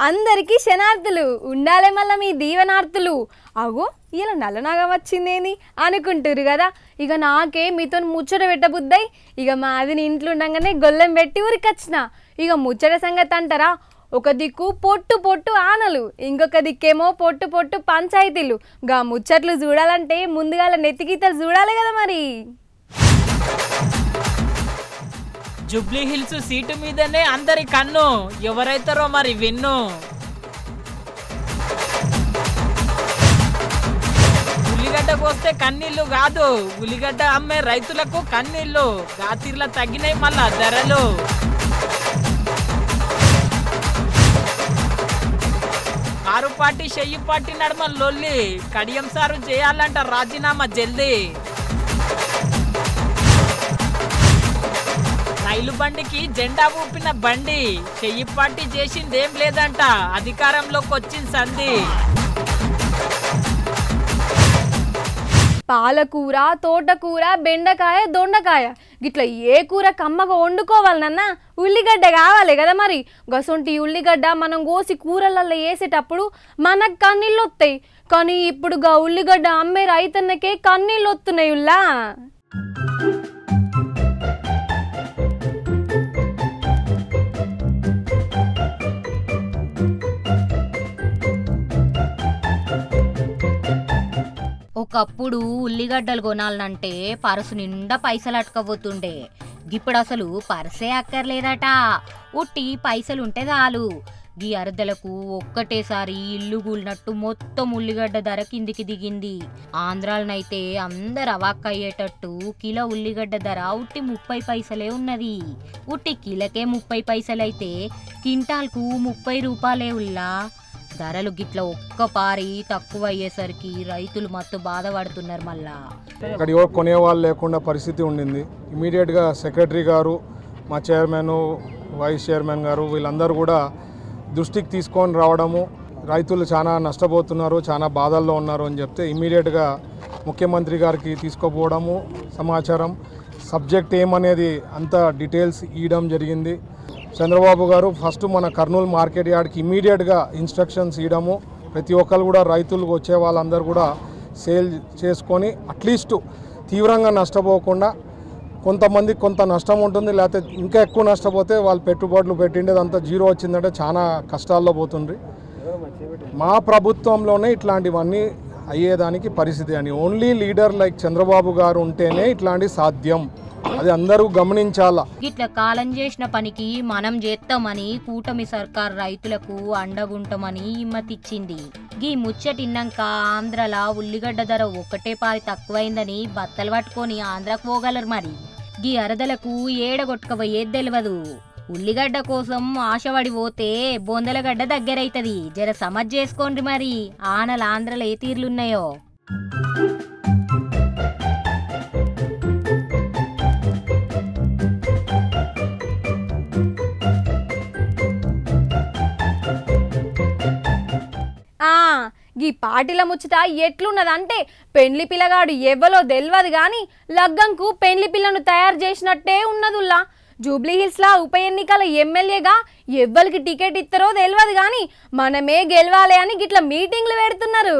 అందరికీ శనార్థులు ఉండాలే మళ్ళీ మీ దీవెనార్థులు. అగో ఇలా నల్లనాగం వచ్చిందేని అనుకుంటారు కదా. ఇక నాకే మీతో ముచ్చట పెట్టబుద్దై ఇక మాది ఇంట్లో ఉండగానే గొల్లెం పెట్టి ఊరికొచ్చిన. ఇక ముచ్చట సంగతి అంటారా, ఒక దిక్కు పొట్టు పొట్టు ఆనలు, ఇంకొక దిక్కేమో పొట్టు పొట్టు పంచాయతీలు. గా ముచ్చట్లు చూడాలంటే ముందుగా నెత్తిగీతలు చూడాలి కదా. మరి జూబ్లీ హిల్స్ సీటు మీదనే అందరి కన్ను, ఎవరైతారో మరి విన్ను. ఉల్లిగడ్డకు వస్తే కన్నీళ్ళు కాదు, ఉల్లిగడ్డ అమ్మే రైతులకు కన్నీళ్ళు. గాతీర్ల తగ్గినాయి మళ్ళా ధరలు. కారు పార్టీ చెయ్యి పార్టీ నడమ లొల్లి, కడియం సారు చేయాలంట రాజీనామా జల్దీ. రైలు బండికి జెండా ఊపిన బండి, చెయ్యి పార్టీ చేసిందేం లేదంట, అధికారంలోకి వచ్చింది సంధి. పాలకూర, తోటకూర, బెండకాయ, దొండకాయ గిట్లా ఏ కూర కమ్మగా వండుకోవాలన్నా ఉల్లిగడ్డ కావాలి కదా. మరి గసొంటి ఉల్లిగడ్డ మనం కోసి కూరలలో వేసేటప్పుడు మనకు కన్నీళ్ళు వస్తాయి. కానీ ఇప్పుడు గా ఉల్లిగడ్డ అమ్మే రైతన్నకే కన్నీళ్ళు వస్తున్నాయి. ఉల్లా ఒకప్పుడు ఉల్లిగడ్డలు కొనాలంటే పరసు నిండా పైసలు అటుకపోతుండే. ఇప్పుడు అసలు పర్సే అక్కర్లేదట, ఉట్టి పైసలుంటే చాలు. గీ అరదలకు ఒక్కటేసారి ఇల్లు కూలినట్టు మొత్తం ఉల్లిగడ్డ ధర కిందికి దిగింది. ఆంధ్రాలనైతే అందరు అవాక్కయ్యేటట్టు కిలో ఉల్లిగడ్డ ధర ఉట్టి 30 పైసలే ఉన్నది. ఉట్టి కిలకే 30 పైసలైతే కింటాల్కు 30 రూపాయలే. ఉల్లా ధరలు గిట్ల ఒక్కపారి తక్కువ అయ్యేసరికి రైతులు మత్తు బాధపడుతున్నారు. మళ్ళా ఇక్కడ కొనేవాళ్ళు లేకుండా పరిస్థితి ఉండింది. ఇమీడియట్గా సెక్రటరీ గారు, మా చైర్మన్, వైస్ చైర్మన్ గారు వీళ్ళందరూ కూడా దృష్టికి తీసుకొని రావడము, రైతులు చాలా నష్టపోతున్నారు, చాలా బాధల్లో ఉన్నారు అని చెప్తే ఇమీడియట్గా ముఖ్యమంత్రి గారికి తీసుకుపోవడము, సమాచారం సబ్జెక్ట్ ఏమనేది అంతా డీటెయిల్స్ ఇవ్వడం జరిగింది. చంద్రబాబు గారు ఫస్ట్ మన కర్నూలు మార్కెట్ యార్డ్కి ఇమీడియట్గా ఇన్స్ట్రక్షన్స్ ఇవ్వడము, ప్రతి ఒక్కరు కూడా రైతులకు వచ్చే వాళ్ళందరూ కూడా సేల్ చేసుకొని అట్లీస్ట్ తీవ్రంగా నష్టపోకుండా, కొంతమందికి కొంత నష్టం ఉంటుంది, లేకపోతే ఇంకా ఎక్కువ నష్టపోతే వాళ్ళు పెట్టుబడులు పెట్టిండేది అంతా జీరో వచ్చిందంటే చాలా కష్టాల్లో పోతుండ్రి. మా ప్రభుత్వంలోనే ఇట్లాంటివన్నీ అయ్యేదానికి పరిస్థితి అని ఓన్లీ లీడర్ లైక్ చంద్రబాబు గారు ఉంటేనే ఇట్లాంటి సాధ్యం, అది అందరూ గమనించాలా. ఇట్లా కాలం చేసిన పనికి మనం చేస్తామని కూటమి సర్కార్ రైతులకు అండగుంటామని హిమ్మతిచ్చింది. గీ ముచ్చటిన్నాక ఆంధ్రలా ఉల్లిగడ్డ ధర ఒకటే పారి తక్కువైందని బత్తలు పట్టుకొని ఆంధ్రకు పోగలరు. మరి గీ అరదలకు ఏడగొట్టుకపోయేది తెలియదు. ఉల్లిగడ్డ కోసం ఆశపడి పోతే బొందలగడ్డ దగ్గరైతుంది. జర సమజ్ చేసుకోండి. మరి ఆనలు ఆంధ్రలో ఏ తీర్లున్నాయో. ఈ పాటిల ముచ్చట ఎట్లున్నదంటే పెండ్లి పిల్లగాడు ఎవ్వలో తెలియదు కానీ లగ్గంకు పెండ్లి పిల్లను తయారు చేసినట్టే ఉన్నదుల్లా. జూబ్లీ హిల్స్లా ఉప ఎన్నికల ఎమ్మెల్యేగా ఎవ్వరికి టికెట్ ఇస్తారో తెలియదు కానీ మనమే గెలవాలి అని గిట్ల మీటింగ్లు పెడుతున్నారు.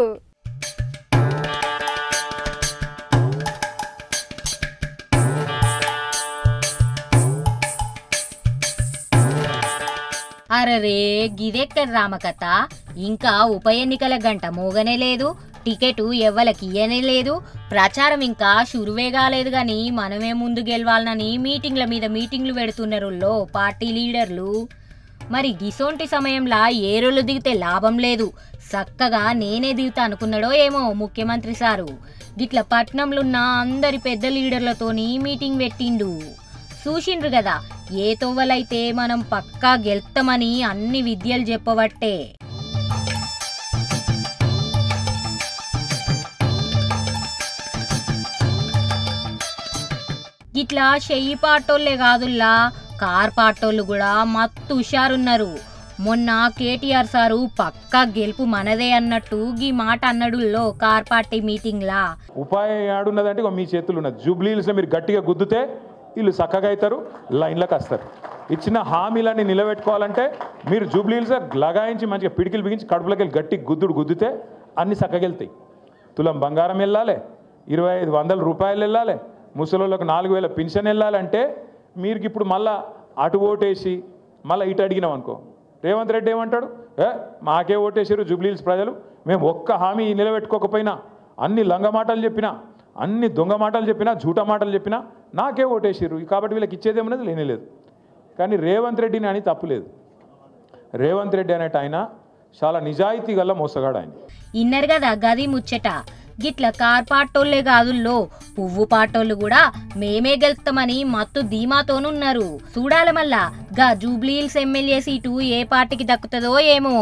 అరరే గిదెక్కడ రామకథ, ఇంకా ఉప ఎన్నికల గంట మోగనే లేదు, టికెట్ ఎవ్వలకి ఇయ్యనే లేదు, ప్రచారం ఇంకా షురువే కాలేదు గాని మనమే ముందు గెలవాలని మీటింగ్ల మీద మీటింగ్లు పెడుతున్నారు పార్టీ లీడర్లు. మరి గిసోంటి సమయంలో ఏరోలు దిగితే లాభం లేదు, చక్కగా నేనే దిగుతా అనుకున్నాడో ఏమో ముఖ్యమంత్రి సారు. గిట్ల పట్నంలో ఉన్న అందరి పెద్ద లీడర్లతోని మీటింగ్ పెట్టిండు. చూసిండ్రు కదా ఏ తొవ్వలైతే మనం పక్కా గెలుస్తామని అన్ని విద్యలు చెప్పబట్టే. ఇట్లా చెయ్యి పాటోళ్లే కాదుల్లా, కార్ పాటోళ్ళు కూడా మత్తు హుషారున్నారు. మొన్న కేటీఆర్ సారు పక్కా గెలుపు మనదే అన్నట్టు ఈ మాట అన్నడుల్లో కార్ పార్టీ మీటింగ్ లా. ఉపాయం ఏడున్నదంటే మీ చేతులు ఉన్నది. జూబ్లీ హిల్స్ లో మీరు గట్టిగా గుద్దుతే వీళ్ళు చక్కగా అవుతారు, లైన్లోకి వస్తారు. ఇచ్చిన హామీలన్నీ నిలబెట్టుకోవాలంటే మీరు జూబ్లీహిల్స్ లగాయించి మంచిగా పిడికిలు బిగించి కడుపులోకి వెళ్ళి గట్టి గుద్దితే అన్ని చక్కగెళ్తాయి. తులం బంగారం వెళ్ళాలి, 2500 రూపాయలు వెళ్ళాలి, ముసలోళ్ళకు 4000 పెన్షన్ వెళ్ళాలంటే మీరు ఇప్పుడు మళ్ళా అటు ఓటేసి మళ్ళీ ఇటు అడిగినాం అనుకో, రేవంత్ రెడ్డి ఏమంటాడు, మాకే ఓటేసారు జూబ్లీహిల్స్ ప్రజలు, మేము ఒక్క హామీ నిలబెట్టుకోకపోయినా అన్ని లంగ మాటలు చెప్పినా అన్ని దొంగ మాటలు చెప్పినా జూటా మాటలు చెప్పినా నాకే ఓటేసారు, కాబట్టి వీళ్ళకి ఇచ్చేదేమనేది లేనేలేదు. కానీ రేవంత్ రెడ్డిని అని తప్పులేదు. రేవంత్ రెడ్డి అనేట ఆయన చాలా నిజాయితీ గల మోసగాడు ఆయన. ఇన్నర్ కదా గది ముచ్చట. గిట్ల కార్ పాటోళ్లే కాదుల్లో పువ్వు పాటోళ్ళు కూడా మేమే గెలుస్తామని మత్తు ధీమాతోనున్నారు. చూడాలి మళ్ళా గా జూబ్లీహిల్స్ ఎమ్మెల్యే సీటు ఏ పార్టీకి దక్కుతుందో ఏమో.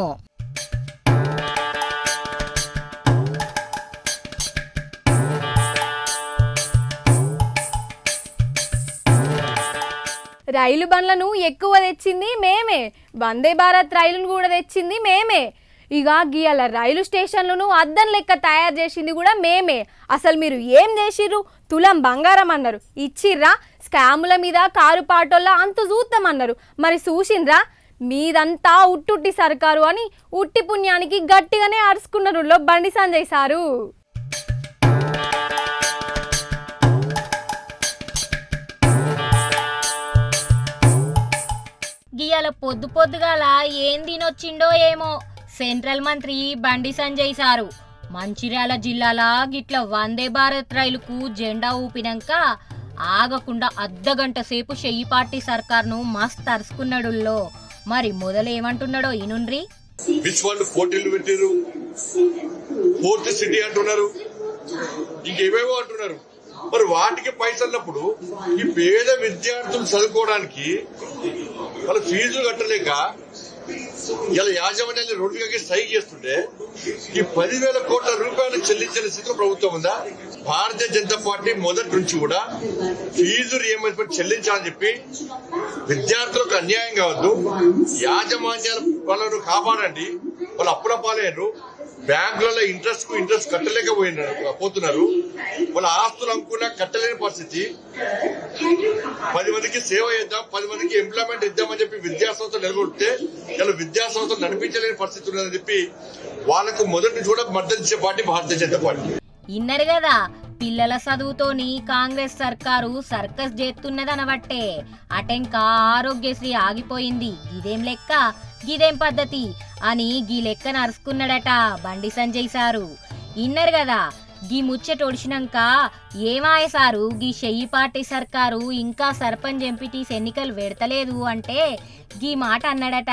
రైలు బండ్లను ఎక్కువ తెచ్చింది మేమే, వందే భారత్ రైలును కూడా తెచ్చింది మేమే. ఇక గీయాల రైలు స్టేషన్లను అద్దం లెక్క తయారు చేసింది కూడా మేమే. అసలు మీరు ఏం చేసిర్రు? తులం బంగారం అన్నారు, ఇచ్చిర్రా? స్కాముల మీద కారు పాటోళ్ళ అంత చూద్దామన్నారు, మరి చూసిండ్రా? మీదంతా ఉట్టుట్టి సర్కారు అని ఉట్టి పుణ్యానికి గట్టిగానే అరుచుకున్నారు బండి సంజయ్ సారు. గియాల పొద్దుగాల ఏం తినొచ్చిండో ఏమో సెంట్రల్ మంత్రి బండి సంజయ్ సారు. మంచిర్యాల జిల్లాల గిట్ల వందే భారత్ రైలుకు జెండా ఊపినాక ఆగకుండా అర్ధగంట సేపు షెయ్యి పార్టీ సర్కార్ను మస్త్ అరుచుకున్నాడుల్లో. మరి మొదలేమంటున్నాడో ఈనుండ్రి. పోటీలు పెట్టారు, ఫోర్త్ సిటీ అంటున్నారు, ఇంకేవేవో అంటున్నారు. మరి వాటికి పైసన్నప్పుడు ఈ పేద విద్యార్థులు చదువుకోవడానికి వాళ్ళ ఫీజులు కట్టలేక ఇలా యాజమాన్యాన్ని రోడ్డుకి స్ట్రైక్ చేస్తుంటే ఈ 10,000 కోట్ల రూపాయలు చెల్లించిన స్థితిలో ప్రభుత్వం ఉందా? భారతీయ జనతా పార్టీ మొదటి నుంచి కూడా ఫీజు రియంబర్స్మెంట్ చెల్లించాలని చెప్పి విద్యార్థులకు అన్యాయం కావద్దు, యాజమాన్యాల వాళ్ళను కాపాడండి, వాళ్ళు అప్పుల పాలయ్యారు, బ్యాంకులలో ఇంట్రెస్ట్ కట్టలేకపోతున్నారు, వాళ్ళ ఆస్తులు అనుకున్నా కట్టలేని పరిస్థితి. 10 మందికి సేవ చేద్దాం, 10 మందికి ఎంప్లాయ్మెంట్ ఇద్దామని చెప్పి విద్యా సంస్థలు నెలకొల్పితే ఇలా విద్యా సంస్థలు నడిపించలేని పరిస్థితి ఉన్నదని చెప్పి వాళ్ళకు మొదటి చూడ మద్దతు ఇచ్చే party Bharatiya Janata party. Inner కదా పిల్లల చదువుతోని కాంగ్రెస్ సర్కారు సర్కస్ చేస్తున్నదనబట్టే అటెంక ఆరోగ్యశ్రీ ఆగిపోయింది. ఇదేం లెక్క, గిదేం పద్ధతి అని గీ లెక్క నరుచుకున్నాడట బండి సంజయ్ సారు. ఇన్నరు కదా గీ ముచ్చటొడిచినాక ఏమాయ సారు గీ షెయ్యి పార్టీ సర్కారు ఇంకా సర్పంచ్ ఎంపీటీస్ ఎన్నికలు పెడతలేదు అంటే గీ మాట అన్నాడట.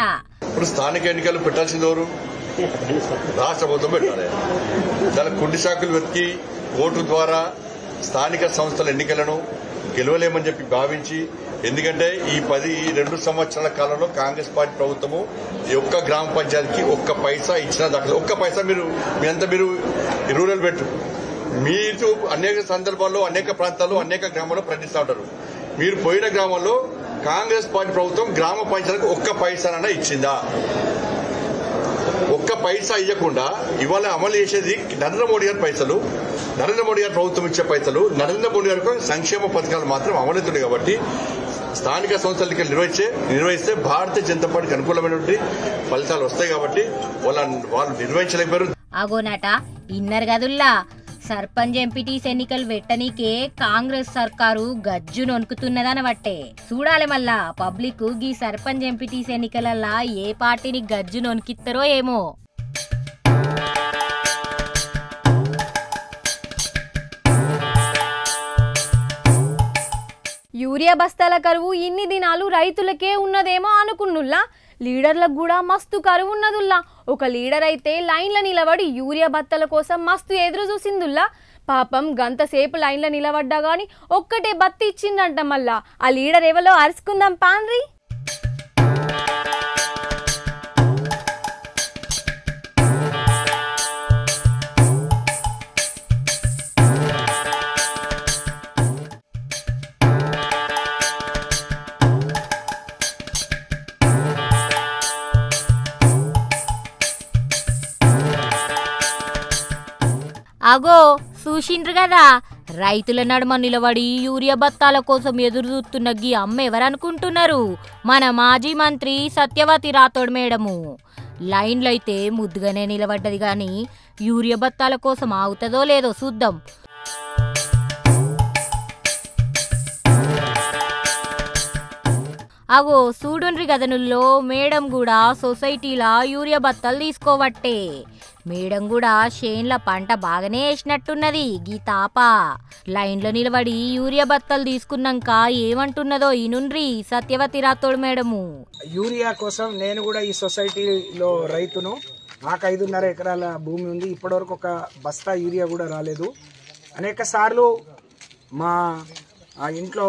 ఇప్పుడు స్థానిక ఎన్నికలు పెట్టాల్సింది ఎవరు? రాష్ట్ర ప్రభుత్వం పెట్టాలి. దానికి కుండి సాకులు వెతికి ఓటు ద్వారా స్థానిక సంస్థల ఎన్నికలను గెలవలేమని చెప్పి భావించి, ఎందుకంటే ఈ 2 సంవత్సరాల కాలంలో కాంగ్రెస్ పార్టీ ప్రభుత్వము ఒక్క గ్రామ పంచాయతీకి ఒక్క పైసా ఇచ్చిన దాఖలు, ఒక్క పైసా మీరు రూరల్ పెట్టు. మీరు అనేక సందర్భాల్లో అనేక ప్రాంతాల్లో అనేక గ్రామాల్లో ప్రకటిస్తూ ఉంటారు. మీరు పోయిన గ్రామంలో కాంగ్రెస్ పార్టీ ప్రభుత్వం గ్రామ పంచాయతీకి ఒక్క పైసానన్నా ఇచ్చిందా? ఒక్క పైసా ఇవ్వకుండా ఇవాళ అమలు చేసేది నరేంద్ర మోడీ గారి పైసలు, నరేంద్ర మోడీ గారి ప్రభుత్వం ఇచ్చే పైసలు, నరేంద్ర మోడీ గారికి సంక్షేమ పథకాలు మాత్రం అమలవుతున్నాయి. కాబట్టి స్థానిక సంస్థలకి నిర్వహిస్తే భారతీయ జనతా పార్టీకి అనుకూలమైనటువంటి ఫలితాలు వస్తాయి. కాబట్టి వాళ్ళు నిర్వహించలేకపోయారు. అగోనట ఇన్నర్ గదుల్లా సర్పంచ్ ఎంపీటీస్ ఎన్నికలు పెట్టనీకే కాంగ్రెస్ సర్కారు గజ్జు నొనుకుతున్నదనబట్టే. చూడాలి మళ్ళా పబ్లిక్ గీ సర్పంచ్ ఎంపీటీస్ ఎన్నికలల్లా ఏ పార్టీని గజ్జు నొనికిస్తారో ఏమో. యూరియా బస్తాల కరువు ఇన్ని దినాలు రైతులకే ఉన్నదేమో అనుకున్నుల్లా, లీడర్లకు కూడా మస్తు కరువు ఉన్నదుల్లా. ఒక లీడర్ అయితే లైన్ల నిలబడి యూరియా బత్తల కోసం మస్తు ఎదురు చూసిందుల్లా. పాపం గంతసేపు లైన్ల నిలబడ్డా గాని ఒక్కటే బత్తి ఇచ్చిందంట. మళ్ళా ఆ లీడర్ ఎవలో అరుచుకుందాం పాన్రి. అగో చూసిండ్రు కదా రైతుల నడుమ నిలబడి యూరియా బత్తాల కోసం ఎదురు చూస్తున్న గీ అమ్మ ఎవరనుకుంటున్నారు? మన మాజీ మంత్రి సత్యవతి రాథోడ్ మేడము. లైన్లో అయితే ముద్దుగానే నిలబడ్డది కానీ యూరియా బత్తాల కోసం ఆగుతుందో లేదో చూద్దాం. అగో చూడుండ్రి గదనుల్లో మేడం కూడా సొసైటీలా యూరియా బత్తాలు తీసుకోవట్టే. మేడం కూడా షేన్ల పంట బాగానే వేసినట్టున్నది. గీతాప లైన్లో నిలబడి యూరియా బత్తాలు తీసుకున్నాక ఏమంటున్నదో ఈనుండ్రి సత్యవతి రాథోడ్ మేడము. యూరియా కోసం నేను కూడా ఈ సొసైటీలో రైతును. నాకు 5.5 ఎకరాల భూమి ఉంది. ఇప్పటివరకు ఒక బస్తా యూరియా కూడా రాలేదు. అనేక సార్లు మా ఇంట్లో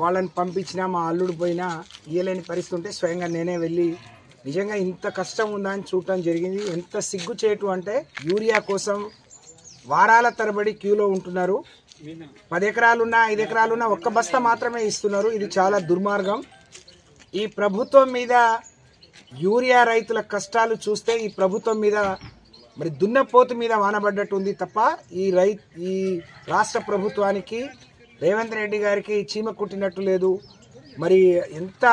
వాళ్ళని పంపించినా మా అల్లుడు పోయినా ఇయ్యలేని పరిస్థితి ఉంటే స్వయంగా నేనే వెళ్ళి నిజంగా ఇంత కష్టం ఉందా అని చూడటం జరిగింది. ఎంత సిగ్గుచేటు అంటే యూరియా కోసం వారాల తరబడి క్యూలో ఉంటున్నారు. 10 ఎకరాలున్నా 5 ఎకరాలున్నా ఒక్క బస్తా మాత్రమే ఇస్తున్నారు. ఇది చాలా దుర్మార్గం. ఈ ప్రభుత్వం మీద యూరియా రైతుల కష్టాలు చూస్తే ఈ ప్రభుత్వం మీద మరి దున్నపోతు మీద వానబడ్డట్టు ఉంది తప్ప ఈ రాష్ట్ర ప్రభుత్వానికి రేవంత్ రెడ్డి గారికి చీమ కుట్టినట్టు లేదు. మరి ఎంత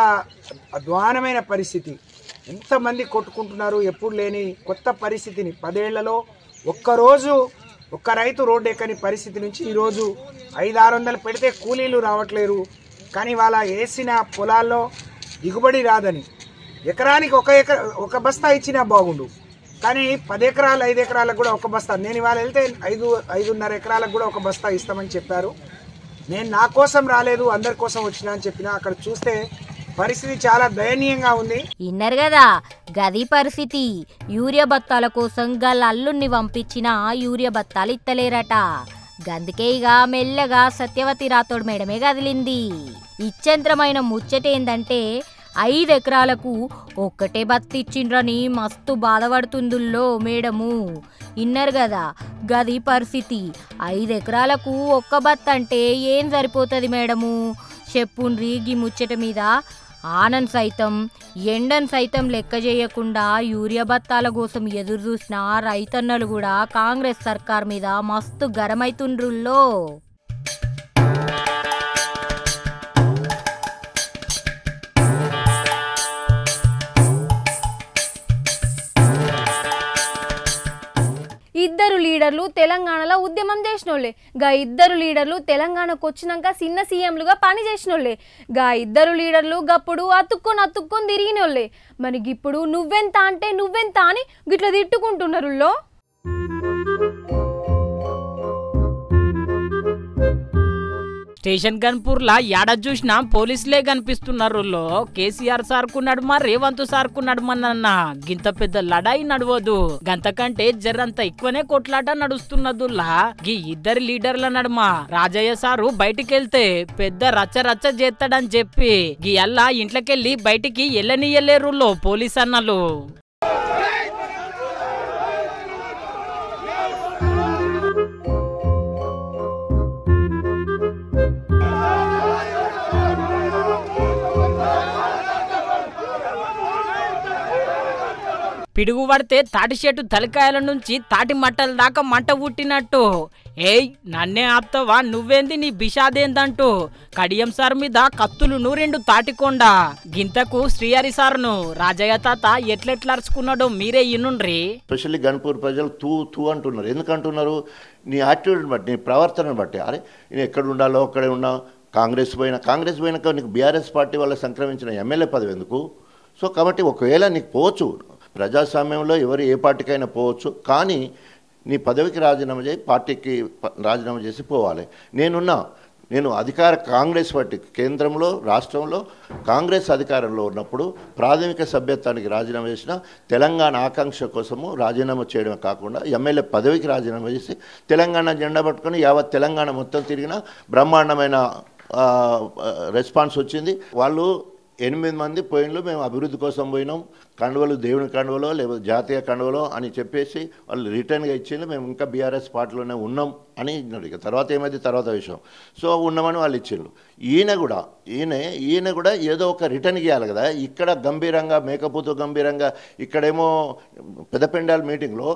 అధ్వానమైన పరిస్థితి, ఎంతమంది కొట్టుకుంటున్నారు. ఎప్పుడు లేని కొత్త పరిస్థితిని 10 ఏళ్లలో ఒక్కరోజు ఒక్క రైతు రోడ్డు ఎక్కని పరిస్థితి నుంచి ఈరోజు 500-600 పెడితే కూలీలు రావట్లేరు. కానీ వాళ్ళ వేసిన పొలాల్లో దిగుబడి రాదని ఎకరానికి ఒక బస్తా ఇచ్చినా బాగుండు. కానీ 10 ఎకరాలు 5 ఎకరాలకు కూడా ఒక బస్తా. నేను ఇవాళ వెళ్తే 5.5 ఎకరాలకు కూడా ఒక బస్తా ఇస్తామని చెప్పారు. నేను నా కోసం రాలేదు, అందరి కోసం వచ్చినా అని చెప్పిన. అక్కడ చూస్తే పరిస్థితి చాలా దయనీయంగా ఉంది. ఇన్నర్ కదా గది పరిస్థితి. యూరియా బత్తాల కోసం గల్ అల్లుణ్ణి పంపించిన యూరియా బత్తాలు ఇత్తలేరట. గందుకే ఇక మెల్లగా సత్యవతి రాథోడ్ మేడమే కదిలింది. ఇచ్చంత్రమైన ముచ్చటేందంటే 5 ఎకరాలకు ఒక్కటే బత్తి ఇచ్చిండ్రని మస్తు బాధపడుతుందుల్లో మేడము. ఇన్నర్ కదా గది పరిస్థితి. 5 ఎకరాలకు ఒక్క బత్త అంటే ఏం సరిపోతుంది మేడము? చెప్పుండ్రి గీ ముచ్చట మీద. ఆనంద్ సైతం ఎండన్ సైతం లెక్క చేయకుండా యూరియా బత్తాల కోసం ఎదురు చూసిన రైతన్నలు కూడా కాంగ్రెస్ సర్కార్ మీద మస్తు గరమైతుండ్రుల్లో. ఇద్దరు లీడర్లు తెలంగాణలో ఉద్యమం చేసినోళ్ళే. గా ఇద్దరు లీడర్లు తెలంగాణకు వచ్చినాక చిన్న సీఎంలుగా పని చేసినోళ్ళే. గా ఇద్దరు లీడర్లు గప్పుడు అతుక్కొని తిరిగినోళ్ళే. మరి ఇప్పుడు నువ్వెంత అంటే నువ్వెంత అని గిట్లా తిట్టుకుంటున్నారు. స్టేషన్ గన్పూర్లా యాడ చూసినా పోలీసులే కనిపిస్తున్నారు. కేసీఆర్ సార్కు నడుమ రేవంత్ సార్కు నడుమన్న గింత పెద్ద లడాయి నడవదు. గంతకంటే జర్రంత ఎక్కువనే కొట్లాట నడుస్తున్నదుల్లా. గీ ఇద్దరి లీడర్ల నడుమ రాజయ్య సారు బయటికెళ్తే పెద్ద రచ్చ చేస్తాడని చెప్పి గీ అల్లా ఇంట్లోకెళ్ళి బయటికి ఎల్లనియలేరు పోలీస్ అన్నలు. పిడుగు పడితే తాటి చెట్టు తలకాయల నుంచి తాటి మట్టల దాకా మంట పుట్టినట్టు ఏయ్ నన్నే ఆప్తావా నువ్వేంది నీ బిషాదేందంటూ కడియం సార్ మీద కత్తులు 2 తాటికొండ. గింతకు శ్రీహరి సార్ను రాజయ్య తాత ఎట్లెట్లరుచుకున్నాడో మీరే ఇనుండ్రి. స్పెషల్లీ గన్పూర్ ప్రజలు తూ అంటున్నారు. ఎందుకంటున్నారు? నీ యాటిట్యూడ్ని బట్టి, నీ ప్రవర్తనను బట్టి. అరే నేను ఎక్కడ ఉండాలో అక్కడే ఉన్నా. కాంగ్రెస్ పోయినాక నీకు బీఆర్ఎస్ పార్టీ వల్ల సంక్రమించిన ఎమ్మెల్యే పదవి ఎందుకు? సో కాబట్టి ఒకవేళ నీకు పోవచ్చు, ప్రజాస్వామ్యంలో ఎవరు ఏ పార్టీకైనా పోవచ్చు, కానీ నీ పదవికి రాజీనామా చేసి పార్టీకి రాజీనామా చేసి పోవాలి. నేను అధికార కాంగ్రెస్ పార్టీ కేంద్రంలో రాష్ట్రంలో కాంగ్రెస్ అధికారంలో ఉన్నప్పుడు ప్రాథమిక సభ్యత్వానికి రాజీనామా చేసిన, తెలంగాణ ఆకాంక్ష కోసము రాజీనామా చేయడమే కాకుండా ఎమ్మెల్యే పదవికి రాజీనామా చేసి తెలంగాణ జెండా పట్టుకొని యావత్ తెలంగాణ మొత్తం తిరిగిన బ్రహ్మాండమైన రెస్పాన్స్ వచ్చింది. వాళ్ళు 8 మంది పోయినలు మేము అభివృద్ధి కోసం పోయినాం, కండువలు దేవుని కండువలో లేకపోతే జాతీయ కండువలో అని చెప్పేసి వాళ్ళు రిటర్న్గా ఇచ్చింది. మేము ఇంకా బీఆర్ఎస్ పార్టీలోనే ఉన్నాం అని ఇక తర్వాత ఏమైంది తర్వాత విషయం. సో ఉన్నామని వాళ్ళు ఇచ్చిండ్రు. ఈయన కూడా ఏదో ఒక రిటర్న్ ఇవ్వాలి కదా. ఇక్కడ గంభీరంగా మేకపోతూ గంభీరంగా, ఇక్కడేమో పెద్దపెండాల మీటింగ్లో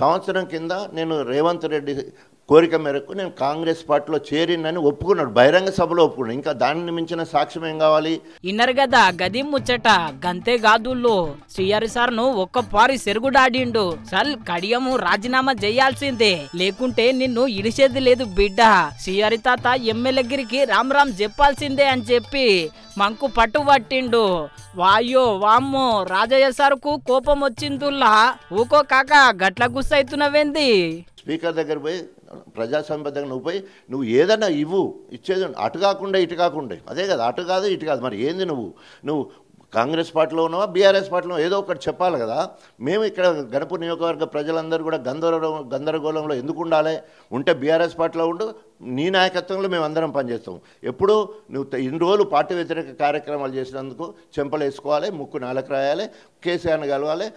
సంవత్సరం కింద నేను రేవంత్ రెడ్డి కోరిక మేరకు నేను కాంగ్రెస్ పార్టీలో చేరినని ఒప్పుకున్నాడు, బహిరంగ సభలో ఒప్పుకున్నాడు. ఇంకా దానిని మించిన సాక్ష్యం ఏం కావాలి? ఇన్నర్ కదా గది ముచ్చట. గంతే గాదుల్లో శ్రీహరి సార్ను ఒక్క పారి సెరుగుడాడిండు. చల్ కడియము రాజీనామా చేయాల్సిందే, లేకుంటే నిన్ను ఇడిచేది లేదు బిడ్డ. శ్రీహరి తాత ఎమ్మెల్యేగిరికి రామ్ రామ్ చెప్పాల్సిందే అని చెప్పి మంకు పట్టు పట్టిండు. వాయ్యో వామ్మో రాజయ్య సార్కు కోపం వచ్చిందుల్లా. ఊకో కాక గట్ల గుస్సైతున్నవేంది? స్పీకర్ దగ్గర పోయి ప్రజాస్వామ్య దగ్గర నువ్వు పోయి నువ్వు ఏదన్నా ఇవ్వు, ఇచ్చేది అటు కాకుండా ఇటు కాకుండా, అదే కదా, అటు కాదు ఇటు కాదు. మరి ఏంది నువ్వు కాంగ్రెస్ పార్టీలో ఉన్నావా బీఆర్ఎస్ పార్టీలో ఏదో ఒకటి చెప్పాలి కదా. మేము ఇక్కడ గణపూర్ నియోజకవర్గ ప్రజలందరూ కూడా గందరగోళంలో ఎందుకు ఉండాలి? ఉంటే బీఆర్ఎస్ పార్టీలో ఉండు, నీ నాయకత్వంలో మేము అందరం పనిచేస్తాం. ఎప్పుడు నువ్వు ఇన్ని రోజులు పార్టీ వ్యతిరేక కార్యక్రమాలు చేసినందుకు చెంపలు వేసుకోవాలి, ముక్కు నాలకు రాయాలి, కేసీఆర్ని కలవాలి,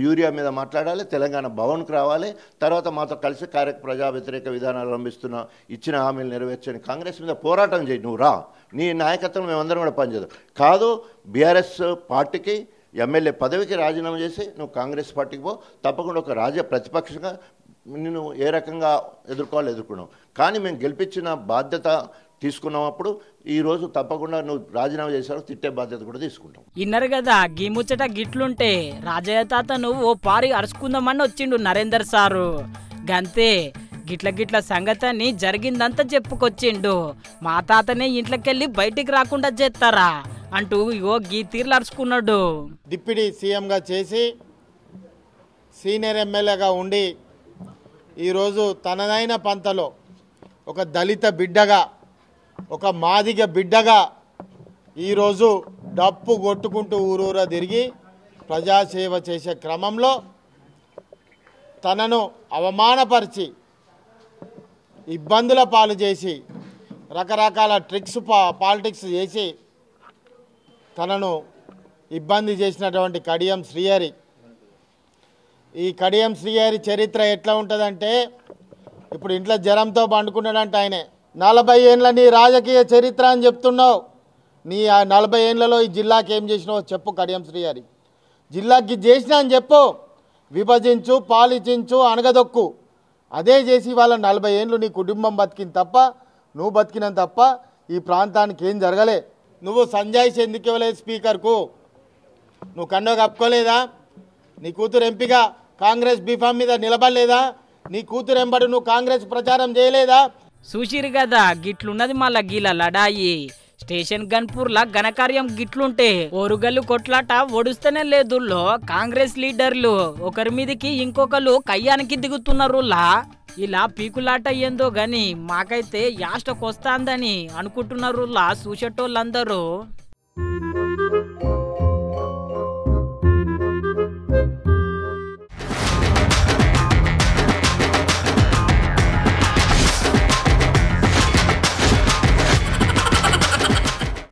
యూరియా మీద మాట్లాడాలి, తెలంగాణ భవన్కి రావాలి, తర్వాత మాతో కలిసి ప్రజా వ్యతిరేక విధానాలు అవలంబిస్తున్న ఇచ్చిన హామీలు నెరవేర్చని కాంగ్రెస్ మీద పోరాటం చేయి. నువ్వు రా, నీ నాయకత్వం మేమందరం కూడా పనిచేద్దాం. కాదు బీఆర్ఎస్ పార్టీకి ఎమ్మెల్యే పదవికి రాజీనామా చేసి నువ్వు కాంగ్రెస్ పార్టీకి పో, తప్పకుండా ఒక ప్రతిపక్షంగా నేను ఏ రకంగా ఎదుర్కున్నావు. కానీ మేము గెలిపించిన బాధ్యత తీసుకున్నప్పుడు ఈరోజు తప్పకుండా నువ్వు రాజీనామా చేశావు, తిట్టే బాధ్యత కూడా తీసుకుంటాం. ఇన్నర్ కదా గీ ముచ్చట గిట్లుంటే రాజయ్య తాత నువ్వు ఓ పారి అరుచుకుందామని వచ్చిండు నరేందర్ సారు. గంతే గిట్ల సంగతిని జరిగిందంతా చెప్పుకొచ్చిండు. మా తాతనే ఇంట్లోకెళ్ళి బయటికి రాకుండా చేస్తారా అంటూ ఇగో గీ తీర్లు అరుచుకున్నాడు. డిప్యూటీ సీఎంగా చేసి సీనియర్ ఎమ్మెల్యేగా ఉండి ఈరోజు తనదైన పంతలో ఒక దళిత బిడ్డగా, ఒక మాదిగ బిడ్డగా ఈరోజు డప్పు కొట్టుకుంటూ ఊరూరా తిరిగి ప్రజాసేవ చేసే క్రమంలో తనను అవమానపరిచి ఇబ్బందుల పాలు చేసి రకరకాల పాలిటిక్స్ చేసి తనను ఇబ్బంది చేసినటువంటి కడియం శ్రీహరి. ఈ కడియం శ్రీహరి చరిత్ర ఎట్లా ఉంటుందంటే, ఇప్పుడు ఇంట్లో జ్వరంతో పండుకున్నాడంటే ఆయనే 40 ఏళ్ళ నీ రాజకీయ చరిత్ర అని చెప్తున్నావు. నీ 40 ఏళ్లలో ఈ జిల్లాకి ఏం చేసినావో చెప్పు కడియం శ్రీహరి. జిల్లాకి చేసినా అని చెప్పు, విభజించు, పాలించు, అనగదొక్కు. అదే చేసి వాళ్ళ 40 ఏళ్ళు నీ కుటుంబం బతికింది తప్ప, నువ్వు బతికినంత తప్ప ఈ ప్రాంతానికి ఏం జరగలే. నువ్వు సంజాయిషి ఎందుకు ఇవ్వలేదు స్పీకర్కు? నువ్వు కండో కప్పుకోలేదా? నీ కూతురు ఎంపీగా కాంగ్రెస్ బీఫామ్ మీద నిలబడలేదా? నీ కూతురు ఎంబడి నువ్వు కాంగ్రెస్ ప్రచారం చేయలేదా? చూసిరు కదా గిట్లున్నది మళ్ళా గీల లడాయి. స్టేషన్ గన్పూర్లా ఘనకార్యం గిట్లుంటే ఓరుగల్లు కొట్లాట ఒడుస్తూనే లేదుల్లో. కాంగ్రెస్ లీడర్లు ఒకరి మీదకి ఇంకొకరు కయ్యానికి దిగుతున్నారులా. ఇలా పీకులాట ఏందో గాని మాకైతే యాస్టకొస్తాందని అనుకుంటున్నారులా చూసేటోళ్ళందరూ.